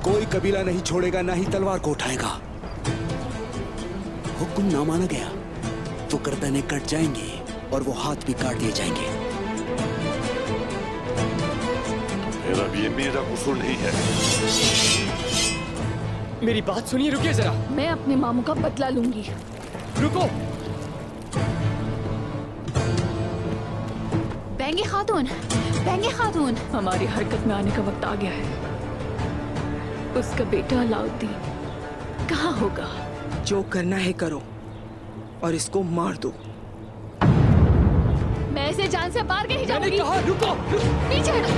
कोई कबीला नहीं छोड़ेगा, ना ही तलवार को उठाएगा। हुक्म ना माना गया तो गर्दनें कट जाएंगी और वो हाथ भी काट दिए जाएंगे। फिर अब ये मेरा कसूर नहीं है। मेरी बात सुनिए, रुकिए जरा। मैं अपने मामू का बदला लूंगी। रुको। बेंगे खातून, बेंगे खातून, हमारी हरकत में आने का वक्त आ गया है। उसका बेटा अलाउद्दीन कहाँ होगा? जो करना है करो और इसको मार दो। मैं इसे जान से मार के ही मैंने जाऊंगी। कहा रुको। पीछे हटो।